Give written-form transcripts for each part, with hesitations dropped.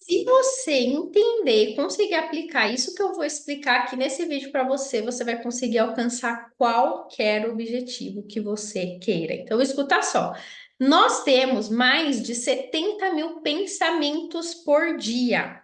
Se você entender e conseguir aplicar isso que eu vou explicar aqui nesse vídeo para você, você vai conseguir alcançar qualquer objetivo que você queira. Então, escuta só. Nós temos mais de 70 mil pensamentos por dia.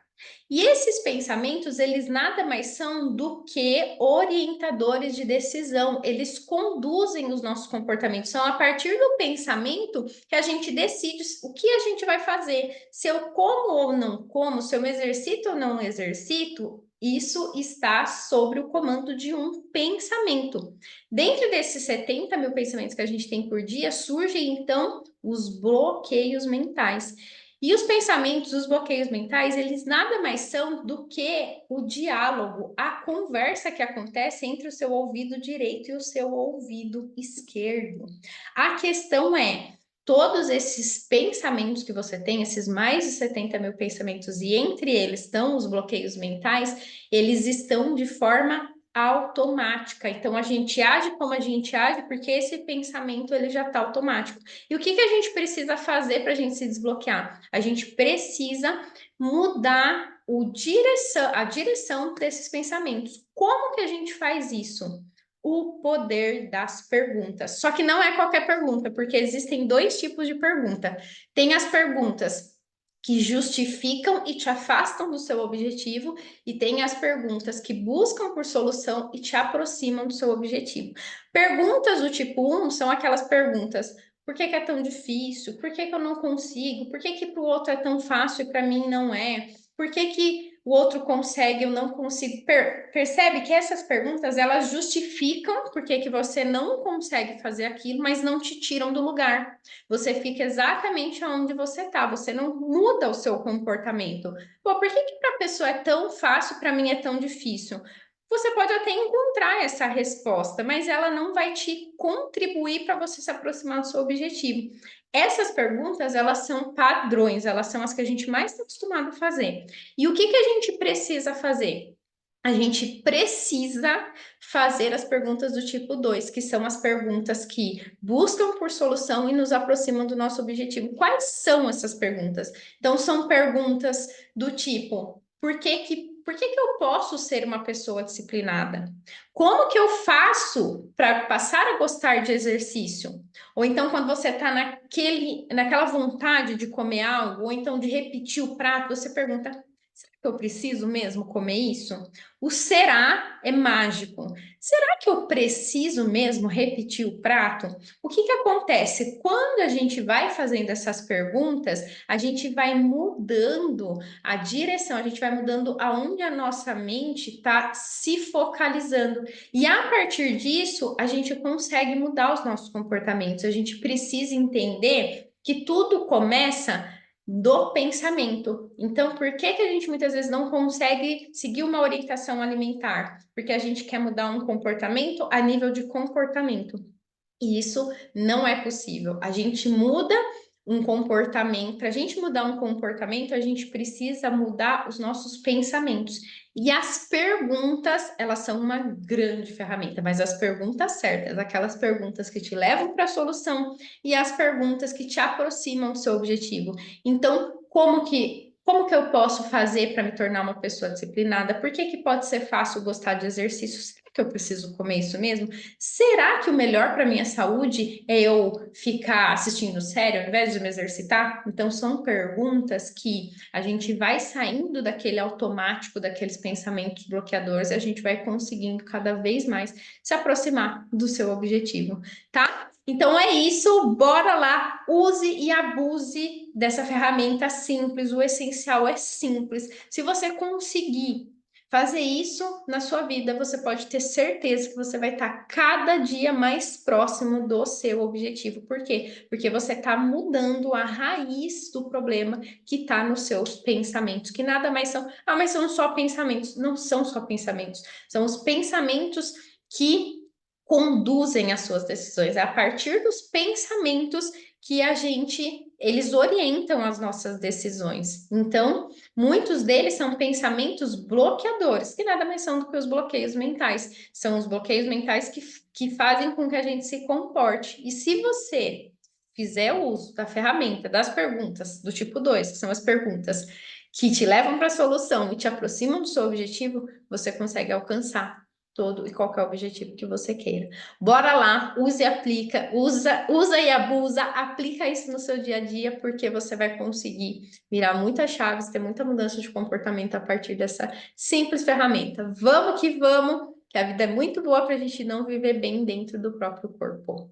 E esses pensamentos, eles nada mais são do que orientadores de decisão. Eles conduzem os nossos comportamentos. São a partir do pensamento que a gente decide o que a gente vai fazer. Se eu como ou não como, se eu me exercito ou não exercito, isso está sobre o comando de um pensamento. Dentro desses 70 mil pensamentos que a gente tem por dia, surgem então os bloqueios mentais. E os pensamentos, os bloqueios mentais, eles nada mais são do que o diálogo, a conversa que acontece entre o seu ouvido direito e o seu ouvido esquerdo. A questão é, todos esses pensamentos que você tem, esses mais de 70 mil pensamentos, e entre eles estão os bloqueios mentais, eles estão de forma automática. Então a gente age como a gente age porque esse pensamento ele já está automático. E o que que a gente precisa fazer para a gente se desbloquear? A gente precisa mudar a direção desses pensamentos. Como que a gente faz isso? O poder das perguntas. Só que não é qualquer pergunta, porque existem dois tipos de pergunta. Tem as perguntas que justificam e te afastam do seu objetivo, e tem as perguntas que buscam por solução e te aproximam do seu objetivo. Perguntas do tipo 1 são aquelas perguntas: por que que é tão difícil? Por que que eu não consigo? Por que que para o outro é tão fácil e para mim não é? Por que que o outro consegue e eu não consigo? Percebe que essas perguntas, elas justificam por que que você não consegue fazer aquilo, mas não te tiram do lugar. Você fica exatamente onde você está, você não muda o seu comportamento. Pô, por que que para a pessoa é tão fácil, para mim é tão difícil? Você pode até encontrar essa resposta, mas ela não vai te contribuir para você se aproximar do seu objetivo. Essas perguntas, elas são padrões, elas são as que a gente mais está acostumado a fazer. E o que que a gente precisa fazer? A gente precisa fazer as perguntas do tipo 2, que são as perguntas que buscam por solução e nos aproximam do nosso objetivo. Quais são essas perguntas? Então, são perguntas do tipo: por que que eu posso ser uma pessoa disciplinada? Como que eu faço para passar a gostar de exercício? Ou então, quando você está naquela vontade de comer algo, ou então de repetir o prato, você pergunta: será que eu preciso mesmo comer isso? O será é mágico. Será que eu preciso mesmo repetir o prato? O que que acontece? Quando a gente vai fazendo essas perguntas, a gente vai mudando a direção, a gente vai mudando aonde a nossa mente está se focalizando. E a partir disso, a gente consegue mudar os nossos comportamentos. A gente precisa entender que tudo começa do pensamento. Então, por que que a gente muitas vezes não consegue seguir uma orientação alimentar? Porque a gente quer mudar um comportamento a nível de comportamento. E isso não é possível. A gente muda um comportamento, para a gente mudar um comportamento, a gente precisa mudar os nossos pensamentos. E as perguntas, elas são uma grande ferramenta, mas as perguntas certas, aquelas perguntas que te levam para a solução e as perguntas que te aproximam do seu objetivo. Então, como que eu posso fazer para me tornar uma pessoa disciplinada? Por que que pode ser fácil gostar de exercício? Será que eu preciso comer isso mesmo? Será que o melhor para minha saúde é eu ficar assistindo série ao invés de me exercitar? Então, são perguntas que a gente vai saindo daquele automático, daqueles pensamentos bloqueadores, e a gente vai conseguindo cada vez mais se aproximar do seu objetivo, tá? Então é isso, bora lá, use e abuse dessa ferramenta simples, o essencial é simples. Se você conseguir fazer isso na sua vida, você pode ter certeza que você vai estar cada dia mais próximo do seu objetivo. Por quê? Porque você está mudando a raiz do problema que está nos seus pensamentos, que nada mais são, mas são só pensamentos. Não são só pensamentos, são os pensamentos que conduzem as suas decisões. É a partir dos pensamentos que eles orientam as nossas decisões. Então, muitos deles são pensamentos bloqueadores, que nada mais são do que os bloqueios mentais. São os bloqueios mentais que fazem com que a gente se comporte. E se você fizer uso da ferramenta das perguntas do tipo 2, que são as perguntas que te levam para a solução e te aproximam do seu objetivo, você consegue alcançar todo e qualquer objetivo que você queira. Bora lá, use e aplica, usa e abusa, aplica isso no seu dia a dia, porque você vai conseguir virar muitas chaves, ter muita mudança de comportamento a partir dessa simples ferramenta. Vamos que a vida é muito boa para a gente não viver bem dentro do próprio corpo.